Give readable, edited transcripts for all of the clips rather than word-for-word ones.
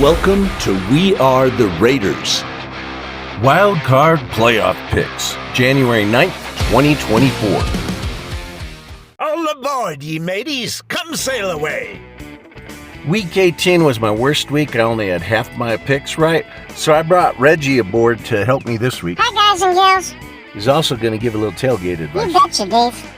Welcome to We Are the Raiders. Wildcard Playoff Picks, January 9th, 2024. All aboard, ye mateys. Come sail away. Week 18 was my worst week. I only had half my picks right, so I brought Reggie aboard to help me this week. Hi, guys and gals. He's also going to give a little tailgate advice. You betcha, Dave.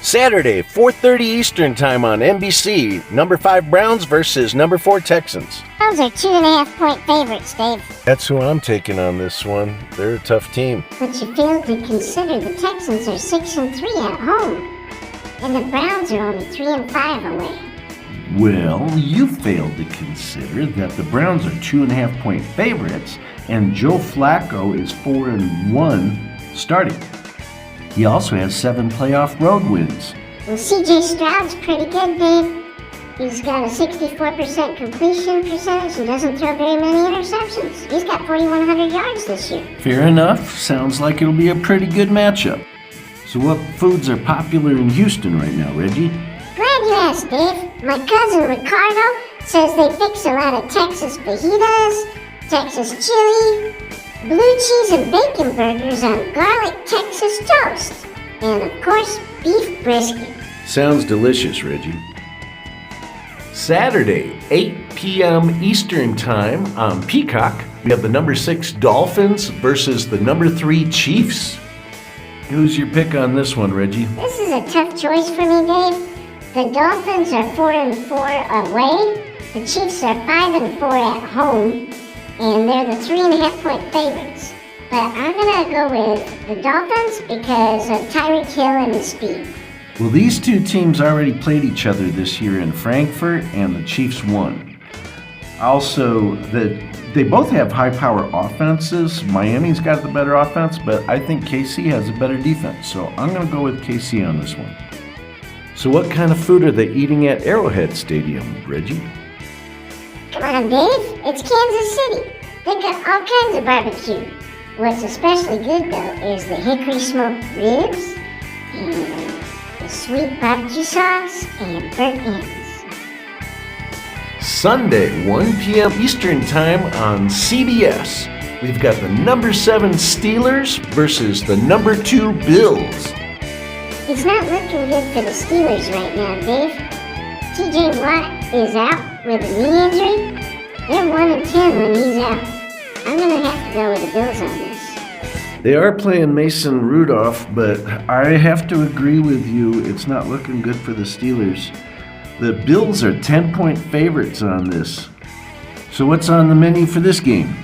Saturday, 4:30 Eastern Time on NBC, number 5 Browns versus number 4 Texans. Those are 2.5-point favorites, Dave. That's who I'm taking on this one. They're a tough team. But you fail to consider the Texans are 6-3 at home, and the Browns are only 3-5 away. Well, you failed to consider that the Browns are 2.5-point favorites, and Joe Flacco is 4-1 starting. He also has 7 playoff road wins. Well, C.J. Stroud's pretty good, Dave. He's got a 64% completion percentage and doesn't throw very many interceptions. He's got 4,100 yards this year. Fair enough. Sounds like it'll be a pretty good matchup. So what foods are popular in Houston right now, Reggie? Glad you asked, Dave. My cousin Ricardo says they fix a lot of Texas fajitas, Texas chili, blue cheese and bacon burgers on garlic Texas toast, and of course, beef brisket. Sounds delicious, Reggie. Saturday, 8 p.m. Eastern Time on Peacock, we have the number 6 Dolphins versus the number 3 Chiefs. Who's your pick on this one, Reggie? This is a tough choice for me, Dave. The Dolphins are 4-4 away, the Chiefs are 5-4 at home, and they're the 3.5-point favorites. But I'm gonna go with the Dolphins because of Tyreek Hill and his speed. Well, these two teams already played each other this year in Frankfurt, and the Chiefs won. Also, they both have high-power offenses. Miami's got the better offense, but I think KC has a better defense. So I'm going to go with KC on this one. So what kind of food are they eating at Arrowhead Stadium, Reggie? Come on, Dave. It's Kansas City. They've got all kinds of barbecue. What's especially good, though, is the hickory smoked ribs, and the sweet barbecue sauce, and burnt ends. Sunday, 1 p.m. Eastern Time on CBS. We've got the number 7 Steelers versus the number 2 Bills. It's not looking good for the Steelers right now, Dave. T.J. Watt is out with a knee injury. They're 1-10 when he's out. I'm going to have to go with the Bills on this. They are playing Mason Rudolph, but I have to agree with you. It's not looking good for the Steelers. The Bills are 10-point favorites on this. So what's on the menu for this game?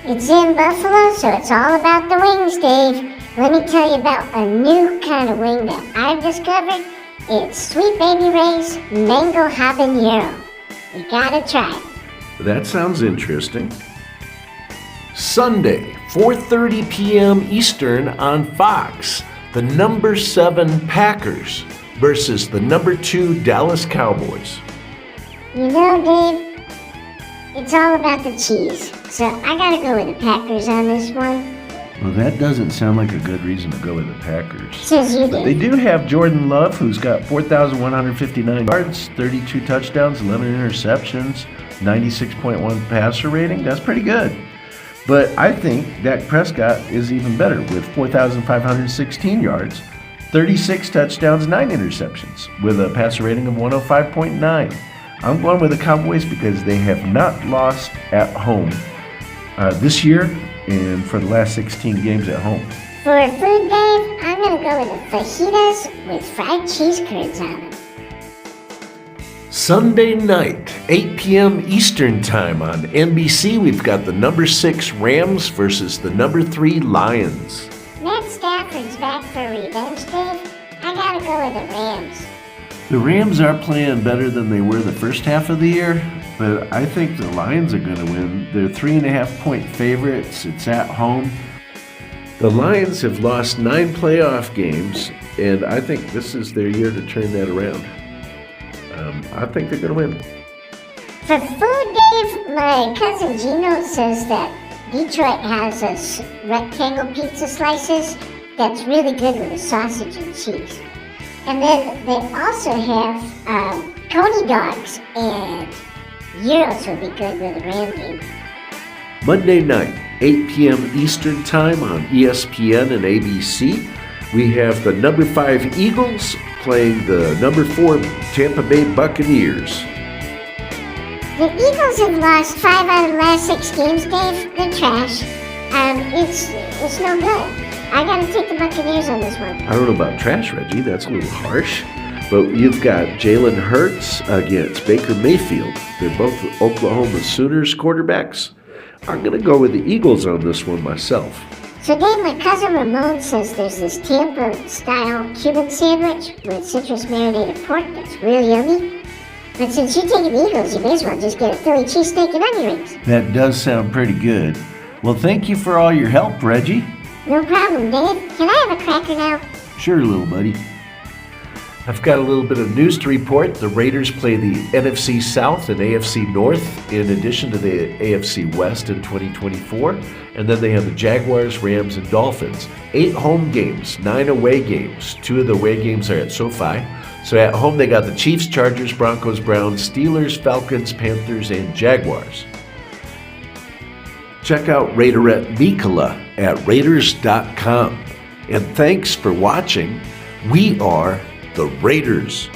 It's in Buffalo, so it's all about the wings, Dave. Let me tell you about a new kind of wing that I've discovered. It's Sweet Baby Ray's Mango Habanero. You gotta try it. That sounds interesting. Sunday, 4:30 p.m. Eastern on Fox, the number 7 Packers versus the number 2 Dallas Cowboys. You know, Dave, it's all about the cheese. So I gotta go with the Packers on this one. Well, that doesn't sound like a good reason to go with the Packers. Says you But they did. do have Jordan Love, who's got 4,159 yards, 32 touchdowns, 11 interceptions, 96.1 passer rating. That's pretty good. But I think Dak Prescott is even better with 4,516 yards, 36 touchdowns, 9 interceptions, with a passer rating of 105.9. I'm going with the Cowboys because they have not lost at home this year and for the last 16 games at home. For food, Dave, I'm gonna go with the fajitas with fried cheese curds on them. Sunday night, 8 p.m. Eastern Time on NBC, we've got the number 6 Rams versus the number 3 Lions. Matt Stafford's back for revenge, Dave. I gotta go with the Rams. The Rams are playing better than they were the first half of the year, but I think the Lions are going to win. They're 3.5-point favorites. It's at home. The Lions have lost 9 playoff games, and I think this is their year to turn that around. I think they're going to win. For food, Dave, my cousin Gino says that Detroit has rectangle pizza slices that's really good with the sausage and cheese. And then they also have coney dogs and Euros would be good with a Ram game. Monday night, 8 p.m. Eastern Time on ESPN and ABC. We have the number 5 Eagles playing the number 4 Tampa Bay Buccaneers. The Eagles have lost 5 out of the last 6 games, Dave. They're trash. It's no good. I gotta take the Buccaneers on this one. I don't know about trash, Reggie. That's a little harsh. But you've got Jalen Hurts against Baker Mayfield. They're both Oklahoma Sooners quarterbacks. I'm going to go with the Eagles on this one myself. So, Dave, my cousin Ramon says there's this Tampa-style Cuban sandwich with citrus marinated pork that's real yummy. But since you're taking the Eagles, you may as well just get a Philly cheesesteak and onion rings. That does sound pretty good. Well, thank you for all your help, Reggie. No problem, Dave. Can I have a cracker now? Sure, little buddy. I've got a little bit of news to report. The Raiders play the NFC South and AFC North in addition to the AFC West in 2024. And then they have the Jaguars, Rams, and Dolphins. 8 home games, 9 away games. 2 of the away games are at SoFi. So at home they got the Chiefs, Chargers, Broncos, Browns, Steelers, Falcons, Panthers, and Jaguars. Check out Raiderette Nicola at Raiders.com. And thanks for watching. We are the Raiders.